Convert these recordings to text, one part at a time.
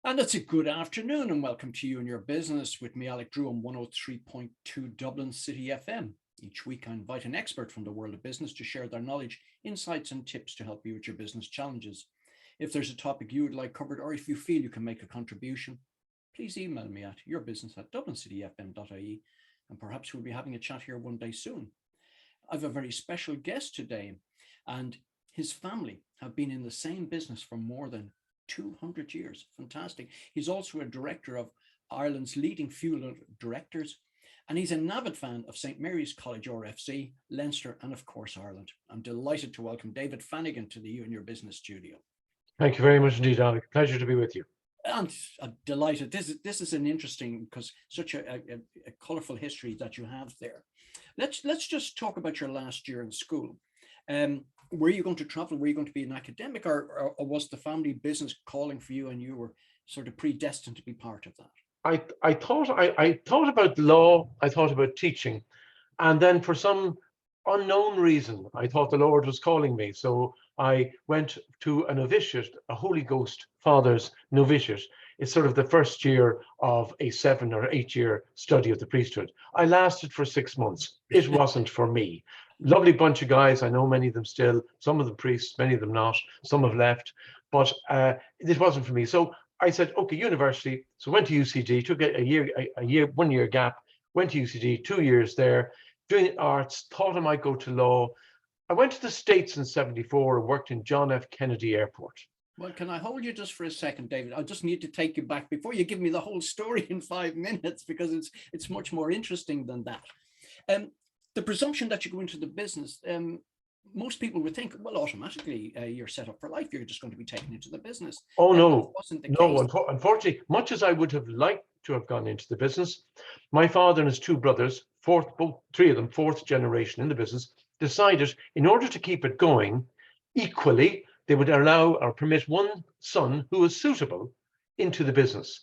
And it's a good afternoon and welcome to You and Your Business with me, Alec Drew on 103.2 Dublin City FM. Each week, I invite an expert from the world of business to share their knowledge, insights, and tips to help you with your business challenges. If there's a topic you would like covered, or if you feel you can make a contribution, please email me at yourbusiness@dublincityfm.ie, and perhaps we'll be having a chat here one day soon. I have a very special guest today, and his family have been in the same business for more than 200 years. Fantastic. He's also a director of Ireland's leading funeral directors, and he's an avid fan of St Marys College RFC, Leinster, and of course, Ireland. I'm delighted to welcome David Fanagan to the You and Your Business studio. Thank you very much indeed, Alec. Pleasure to be with you. And I'm delighted. This is an interesting, because such a colourful history that you have there. Let's just talk about your last year in school. Were you going to travel? Were you going to be an academic, or was the family business calling for you and you were sort of predestined to be part of that? I thought about law, I thought about teaching, and then for some unknown reason, I thought the Lord was calling me. So I went to a novitiate, a Holy Ghost Father's novitiate. It's sort of the first year of a 7 or 8 year study of the priesthood. I lasted for 6 months. It wasn't for me. Lovely bunch of guys. I know many of them still, some of them priests, many of them not, some have left, but it wasn't for me. So I said, okay, university. So went to UCD, took a 1 year gap, went to UCD, 2 years there, doing arts, thought I might go to law. I went to the States in 74 and worked in John F. Kennedy Airport. Well, can I hold you just for a second, David? I just need to take you back before you give me the whole story in 5 minutes, because it's much more interesting than that. The presumption that you go into the business, most people would think, well, automatically you're set up for life. You're just going to be taken into the business. Oh, no, that wasn't the no. case. Unfortunately, much as I would have liked to have gone into the business, my father and his two brothers, three of them, fourth generation in the business, decided in order to keep it going equally, they would allow or permit one son who was suitable into the business.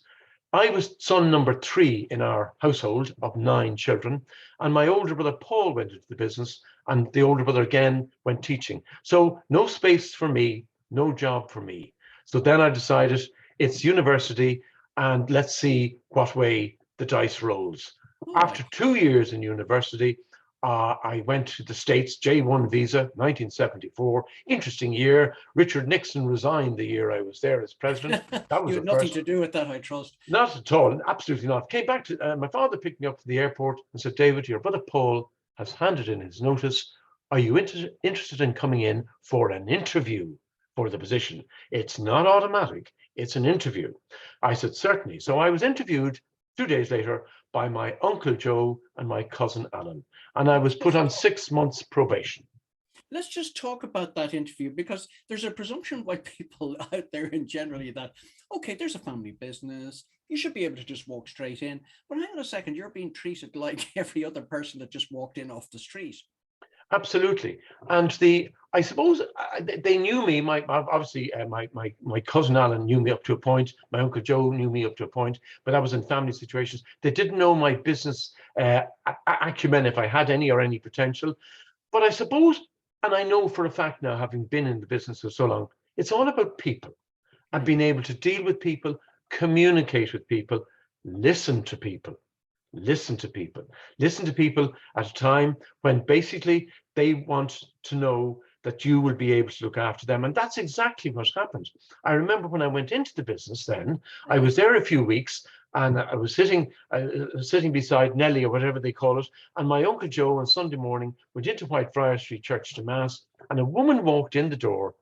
I was son number 3 in our household of 9 children, and my older brother Paul went into the business, and the older brother again went teaching. So no space for me, no job for me. So then I decided it's university, and let's see what way the dice rolls. After 2 years in university, I went to the States, J1 visa, 1974. Interesting year. Richard Nixon resigned the year I was there as president. That was You had nothing to do with that, I trust. Not at all, absolutely not. Came back to, my father picked me up to the airport and said, David, your brother Paul has handed in his notice. Are you interested in coming in for an interview for the position? It's not automatic, it's an interview. I said, certainly. So I was interviewed 2 days later by my Uncle Joe and my cousin Alan, and I was put on 6 months probation. Let's just talk about that interview, because there's a presumption by people out there in generally that, okay, there's a family business, you should be able to just walk straight in. But hang on a second, you're being treated like every other person that just walked in off the street. Absolutely. And I suppose they knew me. My cousin Alan knew me up to a point. My Uncle Joe knew me up to a point, but that was in family situations. They didn't know my business acumen, if I had any or any potential. But I suppose, and I know for a fact now, having been in the business for so long, it's all about people and being able to deal with people, communicate with people, listen to people. Listen to people at a time when basically they want to know that you will be able to look after them. And that's exactly what happened. I remember when I went into the business then, I was there a few weeks, and I was sitting beside Nellie, or whatever they call it, and my Uncle Joe on Sunday morning went into Whitefriars Street Church to Mass, and a woman walked in the door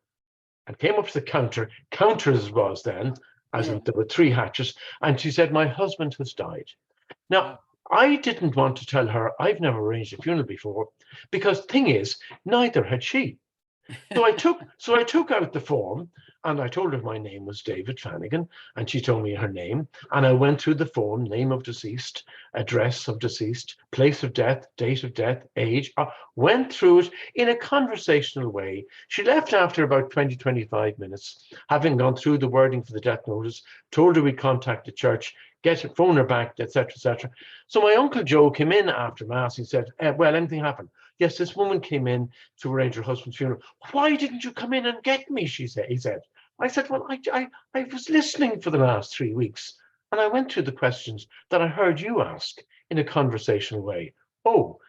and came up to the counter as it was then, there were 3 hatches, and she said, my husband has died. Now, I didn't want to tell her I've never arranged a funeral before, because the thing is, neither had she. So I took out the form, and I told her my name was David Fanagan, and she told me her name, and I went through the form: name of deceased, address of deceased, place of death, date of death, age. Went through it in a conversational way. She left after about 20-25 minutes, having gone through the wording for the death notice, told her we'd contact the church, phone her back, etc., etc. So my Uncle Joe came in after Mass. He said, well, anything happened? Yes, this woman came in to arrange her husband's funeral. Why didn't you come in and get me? He said. I said, well, I was listening for the last 3 weeks, and I went through the questions that I heard you ask in a conversational way. Oh,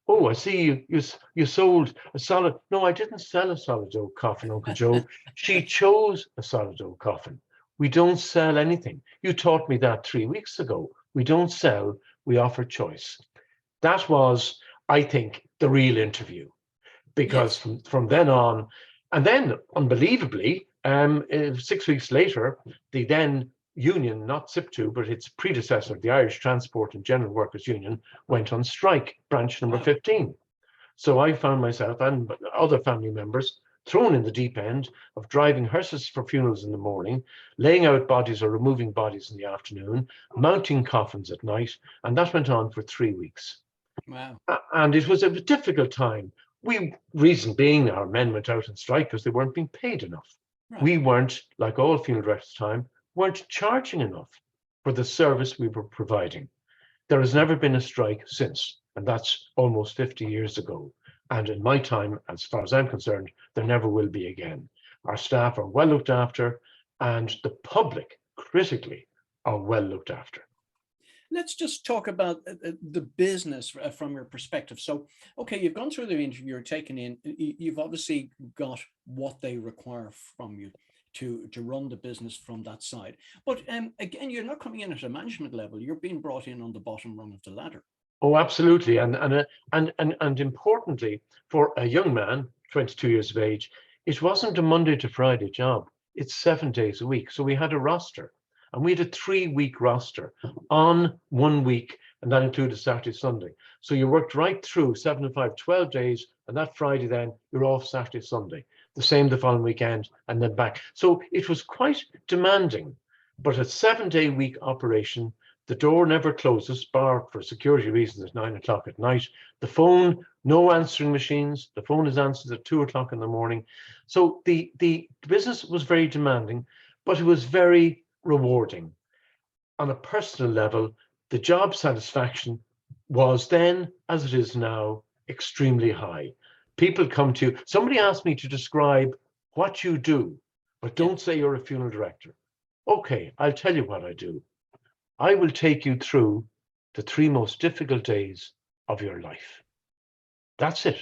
I see you sold a solid. No, I didn't sell a solid oak coffin, Uncle Joe. She chose a solid oak coffin. We don't sell anything. You taught me that 3 weeks ago. We don't sell, we offer choice. That was, I think, the real interview. Because Yes. from then on, and then unbelievably, 6 weeks later, the then union, not SIP2, but its predecessor, the Irish Transport and General Workers Union, went on strike, branch number Wow. 15. So I found myself and other family members thrown in the deep end of driving hearses for funerals in the morning, laying out bodies or removing bodies in the afternoon, mounting coffins at night, and that went on for 3 weeks. Wow. And it was a difficult time. Reason being, our men went out on strike because they weren't being paid enough. Right. We weren't, like all funeral directors at the time, weren't charging enough for the service we were providing. There has never been a strike since, and that's almost 50 years ago. And in my time, as far as I'm concerned, there never will be again. Our staff are well looked after, and the public, critically, are well looked after. Let's just talk about the business from your perspective. So, okay, you've gone through the interview, you're taken in, you've obviously got what they require from you to run the business from that side. But again, you're not coming in at a management level. You're being brought in on the bottom rung of the ladder. Oh, absolutely, and importantly, for a young man, 22 years of age, it wasn't a Monday to Friday job. It's 7 days a week. So we had a roster, and we had a 3-week roster on 1 week, and that included Saturday, Sunday. So you worked right through 7 and 5, 12 days, and that Friday then you're off Saturday, Sunday. The same the following weekend, and then back. So it was quite demanding, but a 7-day week operation. The door never closes, bar for security reasons at 9 o'clock at night. The phone, no answering machines. The phone is answered at 2 o'clock in the morning. So the business was very demanding, but it was very rewarding. On a personal level, the job satisfaction was then, as it is now, extremely high. People come to you. Somebody asked me to describe what you do, but don't say you're a funeral director. Okay, I'll tell you what I do. I will take you through the 3 most difficult days of your life. That's it.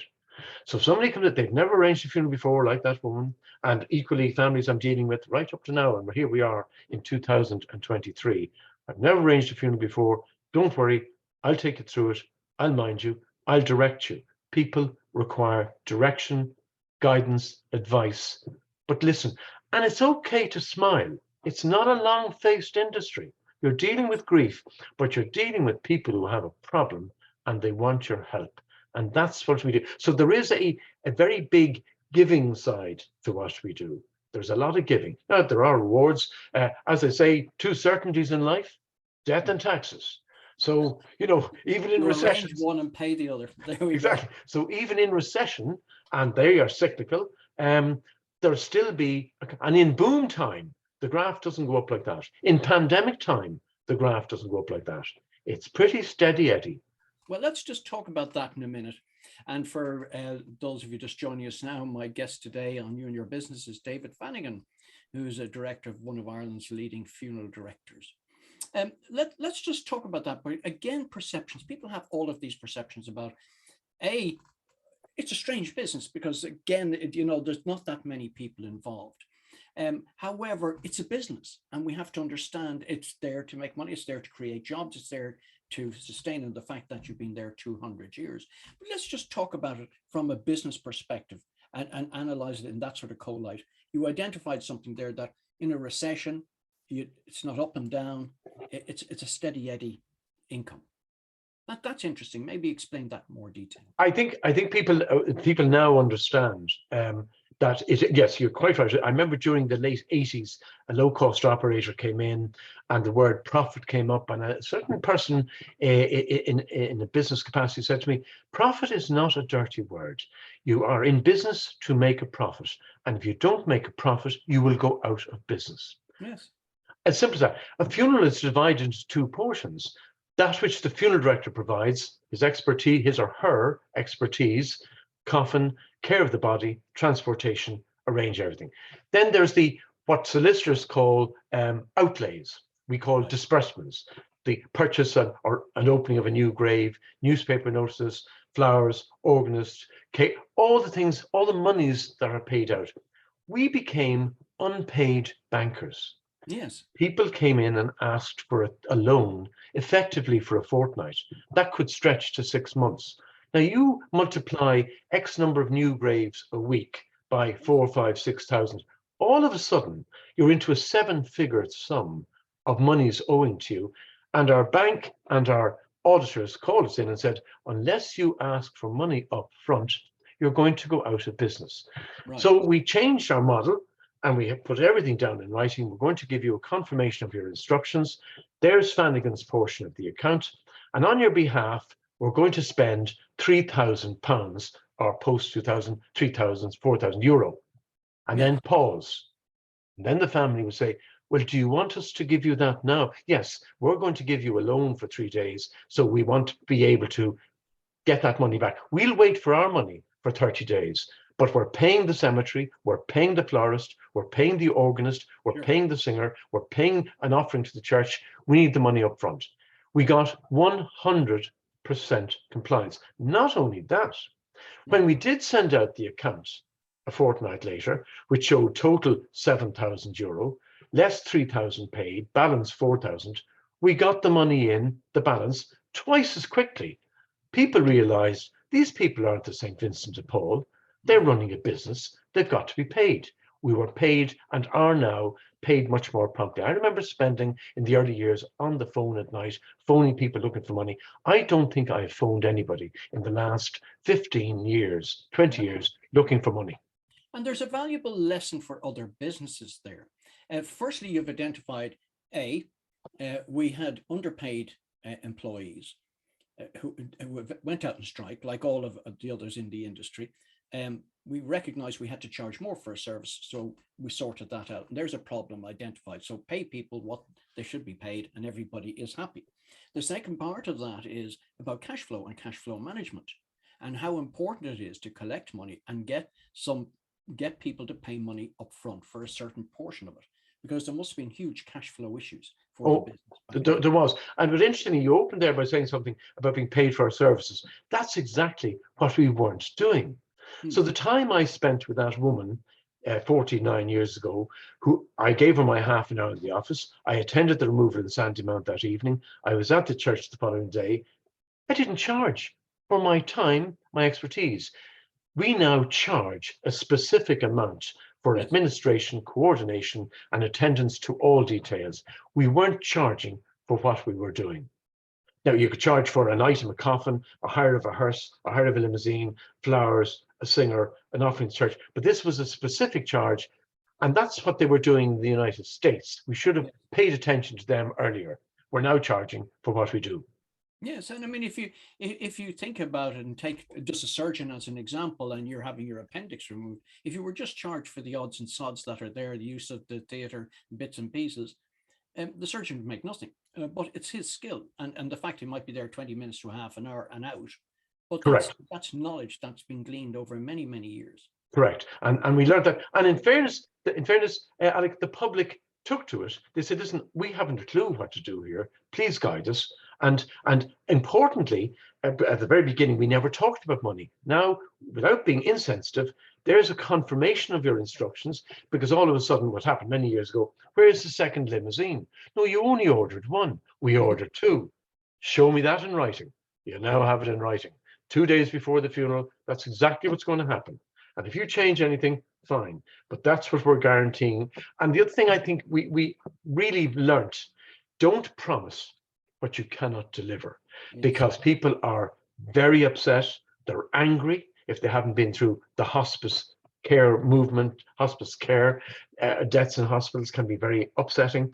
So if somebody comes in, they've never arranged a funeral before, like that woman, and equally families I'm dealing with right up to now, and here we are in 2023. I've never arranged a funeral before. Don't worry, I'll take you through it. I'll mind you. I'll direct you. People require direction, guidance, advice. But listen, and it's okay to smile. It's not a long-faced industry. You're dealing with grief, but you're dealing with people who have a problem and they want your help. And that's what we do. So there is a very big giving side to what we do. There's a lot of giving. Now, there are rewards. As I say, 2 certainties in life, death and taxes. So, even in recession, one and pay the other. There we exactly. Go. So even in recession, and they are cyclical, there'll still be, and in boom time, the graph doesn't go up like that. In pandemic time, the graph doesn't go up like that. It's pretty steady, Eddie. Well, let's just talk about that in a minute. And for those of you just joining us now, my guest today on You and Your Business is David Fanagan, who is a director of one of Ireland's leading funeral directors. Let's just talk about that. But again, perceptions. People have all of these perceptions about, it's a strange business because, again, there's not that many people involved. However, it's a business, and we have to understand it's there to make money. It's there to create jobs. It's there to sustain, and the fact that you've been there 200 years. But let's just talk about it from a business perspective and analyze it in that sort of co-light. You identified something there that in a recession, it's not up and down. It's a steady eddy income. That's interesting. Maybe explain that in more detail. I think people now understand that yes, you're quite right. I remember during the late 80s, a low-cost operator came in and the word profit came up, and a certain person in a business capacity said to me, profit is not a dirty word. You are in business to make a profit. And if you don't make a profit, you will go out of business. Yes. As simple as that. A funeral is divided into 2 portions. That which the funeral director provides, his expertise, his or her expertise, coffin, care of the body, transportation, arrange everything. Then there's what solicitors call outlays. We call disbursements, the purchase or an opening of a new grave, newspaper notices, flowers, organist, cake, all the things, all the monies that are paid out. We became unpaid bankers. Yes. People came in and asked for a loan, effectively for a fortnight. That could stretch to 6 months. Now you multiply X number of new graves a week by 4, 5, 6,000. All of a sudden, you're into a 7-figure sum of monies owing to you. And our bank and our auditors called us in and said, unless you ask for money up front, you're going to go out of business. Right. So we changed our model and we have put everything down in writing. We're going to give you a confirmation of your instructions. There's Fanagan's portion of the account. And on your behalf, we're going to spend £3,000 or post 2,000, 3,000, 4,000 euro. And then pause. And then the family would say, well, do you want us to give you that now? Yes, we're going to give you a loan for 3 days. So we want to be able to get that money back. We'll wait for our money for 30 days, but we're paying the cemetery, we're paying the florist, we're paying the organist, we're paying the singer, we're paying an offering to the church. We need the money up front. We got 100% compliance. Not only that, when we did send out the account a fortnight later, which showed total 7,000 euro, less 3,000 paid, balance 4,000, we got the money in, the balance, twice as quickly. People realized these people aren't the St. Vincent de Paul. They're running a business. They've got to be paid. We were paid and are now paid much more promptly. I remember spending in the early years on the phone at night, phoning people looking for money. I don't think I've phoned anybody in the last 15 years, 20 years looking for money. And there's a valuable lesson for other businesses there. Firstly, you've identified, we had underpaid employees who went out on strike, like all of the others in the industry. We recognized we had to charge more for a service, so we sorted that out. And there's a problem identified. So pay people what they should be paid, and everybody is happy. The second part of that is about cash flow and cash flow management, and how important it is to collect money and get people to pay money up front for a certain portion of it, because there must have been huge cash flow issues for the business. There was. And but interestingly, you opened there by saying something about being paid for our services. That's exactly what we weren't doing. So the time I spent with that woman 49 years ago, who I gave her my half an hour in the office, I attended the removal of the Sandy Mount that evening, I was at the church the following day, I didn't charge for my time, my expertise. We now charge a specific amount for administration, coordination, and attendance to all details. We weren't charging for what we were doing. Now, you could charge for an item, a coffin, a hire of a hearse, a hire of a limousine, flowers, a singer, an offering to church, but this was a specific charge, and that's what they were doing in the United States. We should have paid attention to them earlier. We're now charging for what we do. Yes, and I mean, if you think about it and take just a surgeon as an example, and you're having your appendix removed, if you were just charged for the odds and sods that are there, the use of the theatre bits and pieces, the surgeon would make nothing. But it's his skill, and the fact he might be there 20 minutes to half an hour and out. But that's knowledge that's been gleaned over many, many years. Correct, and we learned that. And in fairness, Alec, the public took to it. They said, "Listen, we haven't a clue what to do here. Please guide us." And importantly, at the very beginning, we never talked about money. Now, without being insensitive, there's a confirmation of your instructions, because all of a sudden, what happened many years ago, where's the second limousine? No, you only ordered one. We ordered two. Show me that in writing. You now have it in writing. 2 days before the funeral, that's exactly what's going to happen. And if you change anything, fine. But that's what we're guaranteeing. And the other thing I think we really learnt, don't promise what you cannot deliver, because people are very upset. They're angry if they haven't been through the hospice care movement. Hospice care, deaths in hospitals can be very upsetting.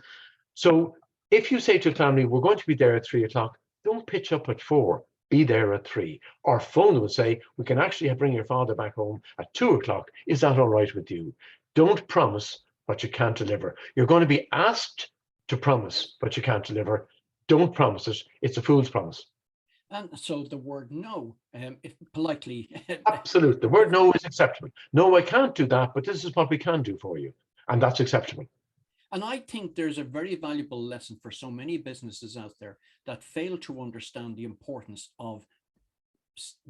So if you say to a family, we're going to be there at 3 o'clock, don't pitch up at 4. Be there at 3. Or phone them and say, we can actually bring your father back home at 2 o'clock. Is that all right with you? Don't promise what you can't deliver. You're going to be asked to promise what you can't deliver. Don't promise it. It's a fool's promise. And so the word no, if politely. Absolutely. The word no is acceptable. No, I can't do that, but this is what we can do for you. and that's acceptable. And I think there's a very valuable lesson for so many businesses out there that fail to understand the importance of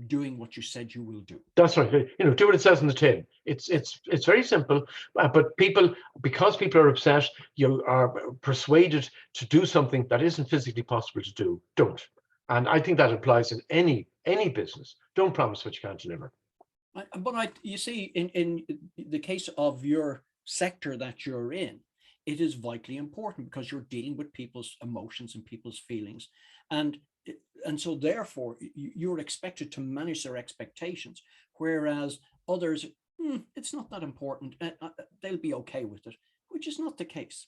doing what you said you will do. That's right. Do what it says on the tin. It's very simple, but because people are upset, you are persuaded to do something that isn't physically possible to do. Don't. And I think that applies in any business. Don't promise what you can't deliver. But you see, in the case of your sector that you're in, it is vitally important because you're dealing with people's emotions and people's feelings. And so therefore, you're expected to manage their expectations, whereas others, it's not that important. They'll be okay with it, which is not the case.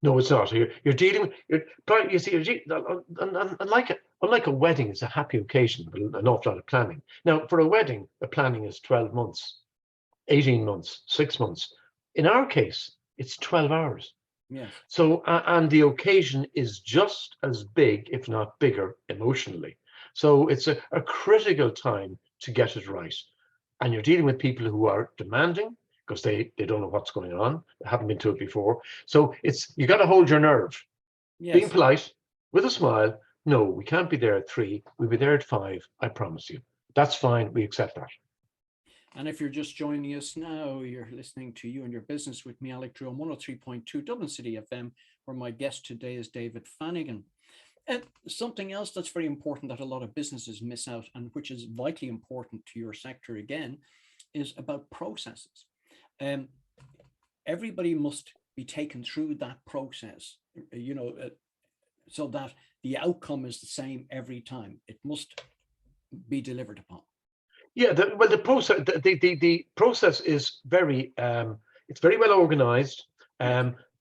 No, it's not. You're dealing with, you see, unlike a wedding, it's a happy occasion with an awful lot of planning. Now, for a wedding, the planning is 12 months, 18 months, 6 months. In our case, it's 12 hours. Yes. So, and the occasion is just as big, if not bigger, emotionally. So it's a critical time to get it right. And you're dealing with people who are demanding because they don't know what's going on. They haven't been to it before. So you got to hold your nerve. Yes. Being polite, with a smile. No, we can't be there at 3. We'll be there at 5. I promise you. That's fine. We accept that. And if you're just joining us now, you're listening to You and Your Business with me, Alec Drew, on 103.2 Dublin City FM, where my guest today is David Fanagan. And something else that's very important that a lot of businesses miss out, and which is vitally important to your sector again, is about processes. Everybody must be taken through that process, so that the outcome is the same every time. It must be delivered upon. Yeah, the process is very it's very well organized.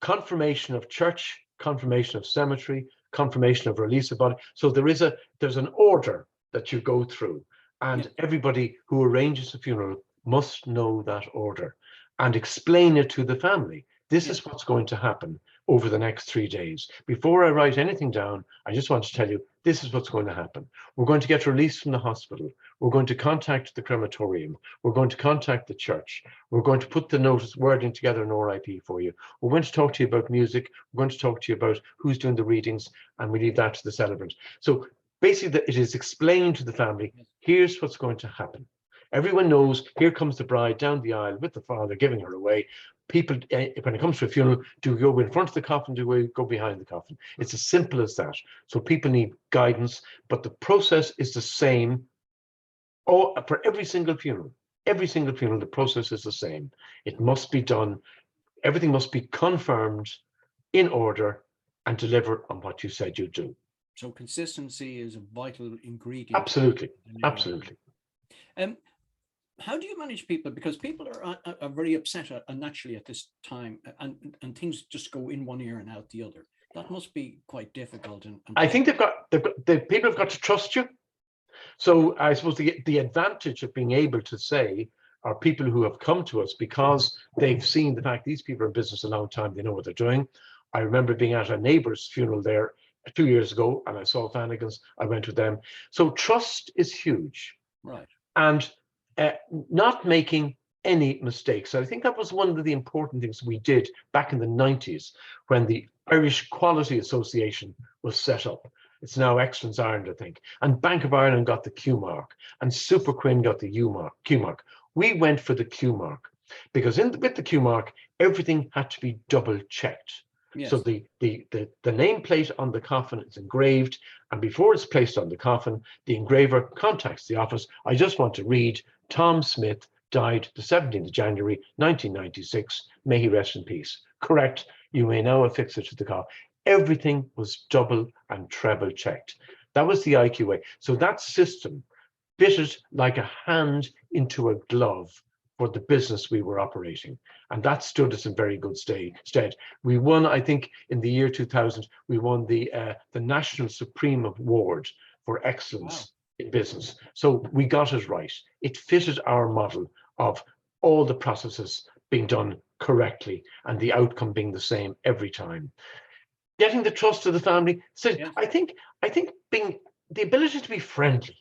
Confirmation of church, confirmation of cemetery, confirmation of release of body. So there's an order that you go through, and everybody who arranges a funeral must know that order and explain it to the family. This is what's going to happen over the next 3 days. Before I write anything down, I just want to tell you, this is what's going to happen. We're going to get released from the hospital. We're going to contact the crematorium. We're going to contact the church. We're going to put the notice wording together an RIP for you. We're going to talk to you about music. We're going to talk to you about who's doing the readings, and we leave that to the celebrant. So basically, it is explained to the family, here's what's going to happen. Everyone knows, here comes the bride down the aisle with the father giving her away. People, when it comes to a funeral, do we go in front of the coffin? Do we go behind the coffin? It's as simple as that. So people need guidance, but the process is the same for every single funeral. Every single funeral, the process is the same. It must be done. Everything must be confirmed, in order, and delivered on what you said you'd do. So consistency is a vital ingredient. Absolutely, absolutely. How do you manage people? Because people are very upset naturally at this time, and things just go in one ear and out the other. That must be quite difficult. I think the people have got to trust you. So I suppose the advantage of being able to say are people who have come to us because they've seen the fact these people are in business a long time. They know what they're doing. I remember being at a neighbour's funeral there 2 years ago, and I saw Fanagan's. I went with them. So trust is huge. Right. And not making any mistakes. I think that was one of the important things we did back in the 90s when the Irish Quality Association was set up. It's now Excellence Ireland, I think. And Bank of Ireland got the Q mark, and Super Quinn got the Q mark. We went for the Q mark because with the Q mark, everything had to be double checked. Yes. So the nameplate on the coffin is engraved, and before it's placed on the coffin, the engraver contacts the office. I just want to read, Tom Smith died the 17th of January, 1996. May he rest in peace. Correct. You may now affix it to the coffin. Everything was double and treble checked. That was the IQA. So that system fitted like a hand into a glove for the business we were operating. And that stood us in very good stead. We won, I think, in the year 2000, we won the National Supreme Award for Excellence in Business. So we got it right. It fitted our model of all the processes being done correctly and the outcome being the same every time. Getting the trust of the family. So I think being the ability to be friendly.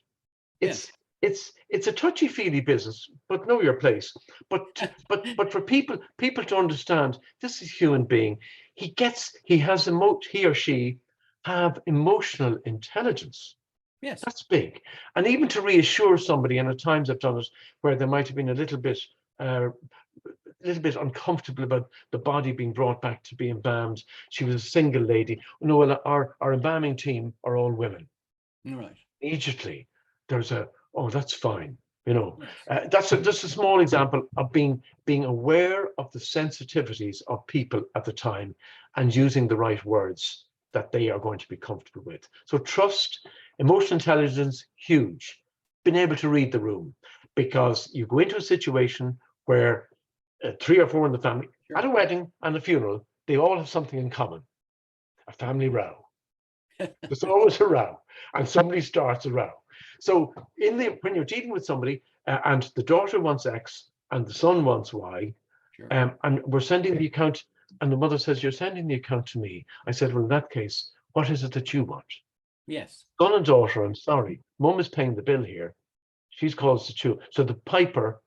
it's a touchy-feely business, but know your place. But for people to understand, this is human being. He or she have emotional intelligence. Yes. That's big. And even to reassure somebody, and at times I've done it where they might have been a little bit uncomfortable about the body being brought back to be embalmed. She was a single lady. No, well, our embalming team are all women. Right. Immediately, there's oh, that's fine. You know, Yes. that's just a small example of being aware of the sensitivities of people at the time and using the right words that they are going to be comfortable with. So trust, emotional intelligence, huge. Being able to read the room, because you go into a situation where 3 or 4 in the family, Sure. at a wedding and a funeral, they all have something in common: a family row. There's always a row, and somebody starts a row. So when you're dealing with somebody and the daughter wants X and the son wants Y, Sure. and we're sending the account, and the mother says, "You're sending the account to me." I said, "Well, in that case, what is it that you want?" Yes. Son and daughter, I'm sorry, mum is paying the bill here. She's calls the tune. So the piper,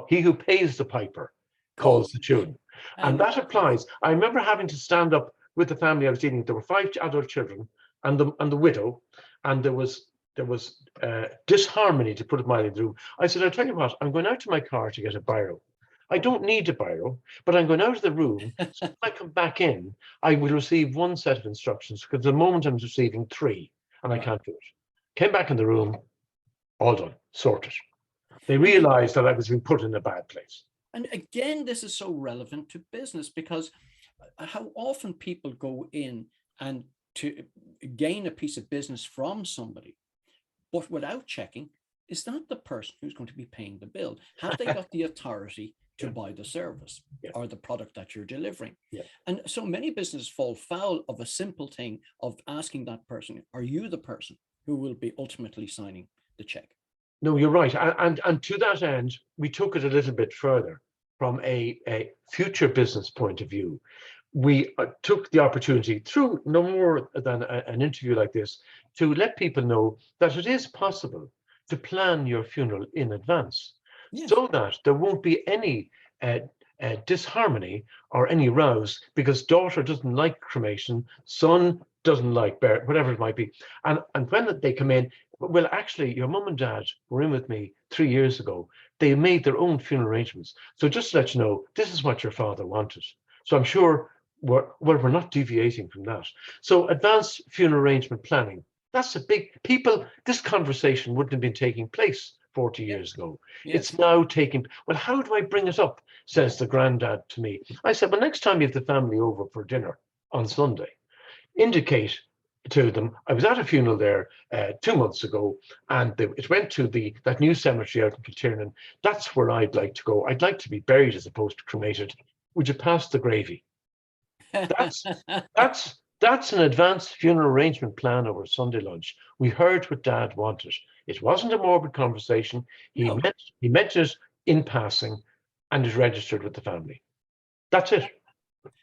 he who pays the piper, calls the tune. And that applies. I remember having to stand up with the family I was dealing with. There were 5 adult children and the widow, and there was disharmony, to put it mildly, in the room. I said, "I'll tell you what, I'm going out to my car to get a biro. I don't need a biro, but I'm going out of the room. So when I come back in, I will receive 1 set of instructions, because at the moment I'm receiving 3, and I can't do it." Came back in the room, all done, sorted. They realized that I was being put in a bad place. And again, this is so relevant to business, because how often people go in and to gain a piece of business from somebody, but without checking, is that the person who's going to be paying the bill? Have they got the authority to buy the service or the product that you're delivering? And so many businesses fall foul of a simple thing of asking that person, are you the person who will be ultimately signing the check? No, you're right. And to that end, we took it a little bit further from a future business point of view. We took the opportunity, through no more than an interview like this, to let people know that it is possible to plan your funeral in advance, so that there won't be any disharmony or any rows, because daughter doesn't like cremation, son doesn't like whatever it might be. And when they come in, well, actually, your mum and dad were in with me 3 years ago. They made their own funeral arrangements. So just to let you know, this is what your father wanted. So I'm sure we're not deviating from that. So advanced funeral arrangement planning, that's a big, this conversation wouldn't have been taking place 40 years ago. It's now taking, well, how do I bring it up, says the granddad to me. I said, well, next time you have the family over for dinner on Sunday, indicate to them, I was at a funeral there 2 months ago, and it went to that new cemetery out in Kiltiernan. That's where I'd like to go. I'd like to be buried as opposed to cremated. Would you pass the gravy? That's an advanced funeral arrangement plan over Sunday lunch. We heard what Dad wanted. It wasn't a morbid conversation. He mentioned it in passing, and it registered with the family. That's it.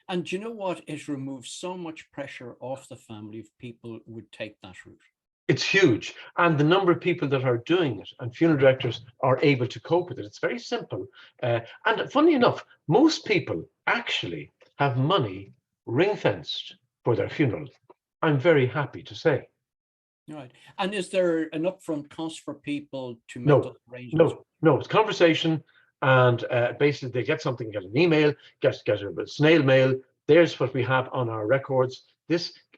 And you know what? It removes so much pressure off the family if people would take that route. It's huge. And the number of people that are doing it, and funeral directors are able to cope with it. It's very simple. And funny enough, most people actually have money ring-fenced for their funeral, I'm very happy to say. Right. And is there an upfront cost for people to make those arrangements? No, it's conversation, and basically they get something, get an email, get a snail mail. There's what we have on our records.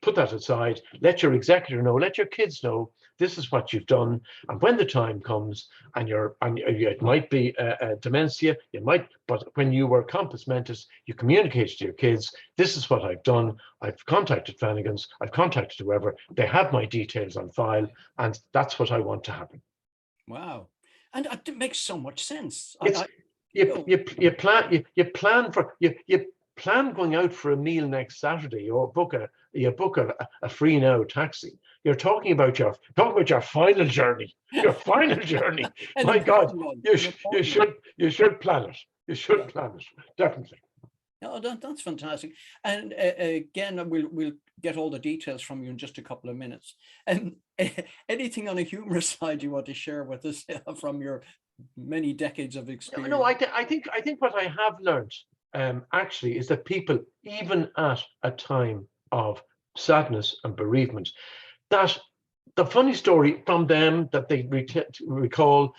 Put that aside, let your executor know, let your kids know, this is what you've done. And when the time comes, and it might be dementia, but when you were compos mentis, you communicated to your kids, this is what I've done. I've contacted Fanagan's, I've contacted whoever, they have my details on file, and that's what I want to happen. Wow. And it makes so much sense. You plan going out for a meal next Saturday, or book a free now taxi. You're talking about your final journey. Your final journey. My God, you should plan it. You should plan it, definitely. Oh, that's fantastic. And again, we'll get all the details from you in just a couple of minutes. And anything on a humorous side you want to share with us from your many decades of No, experience? I think what I have learned actually is that people, even at a time of sadness and bereavement, that the funny story from them that they recall,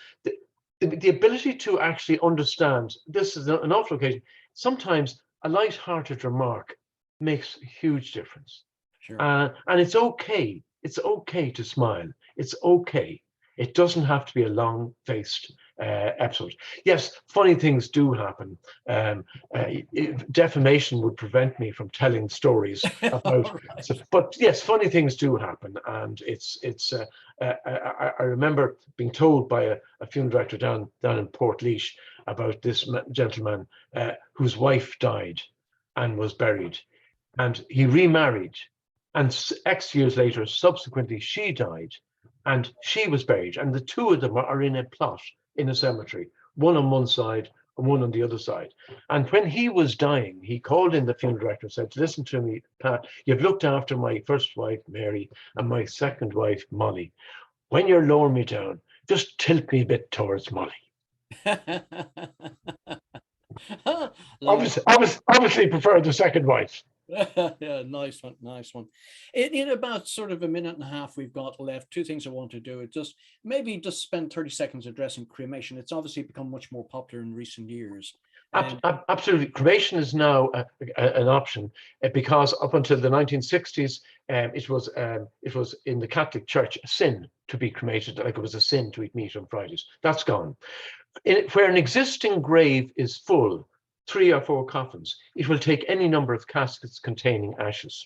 the ability to actually understand this is an awful occasion. Sometimes a light-hearted remark makes a huge difference. Sure. And it's okay. It's okay to smile. It's okay. It doesn't have to be a long-faced episode. Yes, funny things do happen. Defamation would prevent me from telling stories about. Right. So, but yes, funny things do happen, and it's. I remember being told by a funeral director down in Portlaoise about this gentleman whose wife died and was buried, and he remarried, and X years later, subsequently, she died, and she was buried, and the two of them are in a plot in a cemetery, one on one side and one on the other side. And when he was dying, he called in the funeral director and said, "Listen to me, Pat, you've looked after my first wife, Mary, and my second wife, Molly. When you're lowering me down, just tilt me a bit towards Molly." Obviously prefer the second wife. Yeah, nice one, nice one. In about sort of a minute and a half we've got left, two things I want to do. It just maybe just spend 30 seconds addressing cremation. It's obviously become much more popular in recent years. Absolutely. Cremation is now an option because up until the 1960s, it was in the Catholic Church a sin to be cremated, like it was a sin to eat meat on Fridays. That's gone. Where an existing grave is full, 3 or 4 coffins, it will take any number of caskets containing ashes.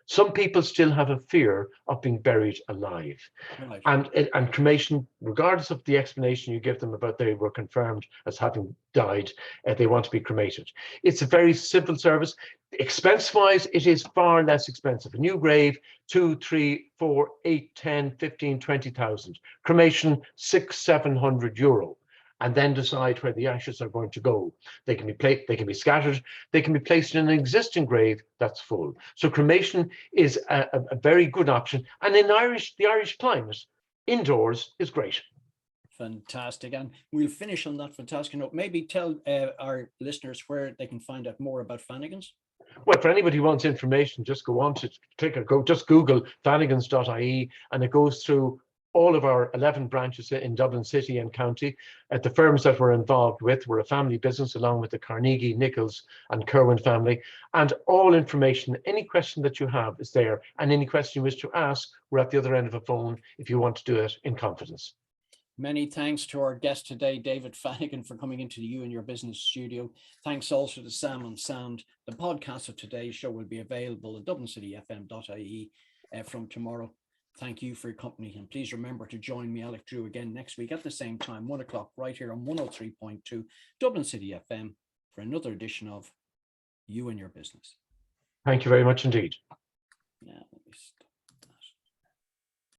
Some people still have a fear of being buried alive. Right. And cremation, regardless of the explanation you give them about they were confirmed as having died, they want to be cremated. It's a very simple service. Expense-wise, it is far less expensive. A new grave, 2, 3, 4, 8, 10, 15, 20,000. Cremation, 600-700 euro. And then decide where the ashes are going to go. They can be scattered, they can be placed in an existing grave that's full. So cremation is a very good option. And in the Irish climate, indoors is great. Fantastic. And we'll finish on that fantastic note. Maybe tell our listeners where they can find out more about Fanagan's. Well, for anybody who wants information, just go on to just Google fanagans.ie, and it goes through all of our 11 branches in Dublin City and County. The firms that we're involved with were a family business along with the Carnegie, Nichols and Kerwin family. And all information, any question that you have is there. And any question you wish to ask, we're at the other end of a phone if you want to do it in confidence. Many thanks to our guest today, David Fanagan, for coming into the You and Your Business studio. Thanks also to Sam on Sound. The podcast of today's show will be available at dublincityfm.ie from tomorrow. Thank you for your company. And please remember to join me, Alec Drew, again next week at the same time, 1 o'clock, right here on 103.2 Dublin City FM for another edition of You and Your Business. Thank you very much indeed.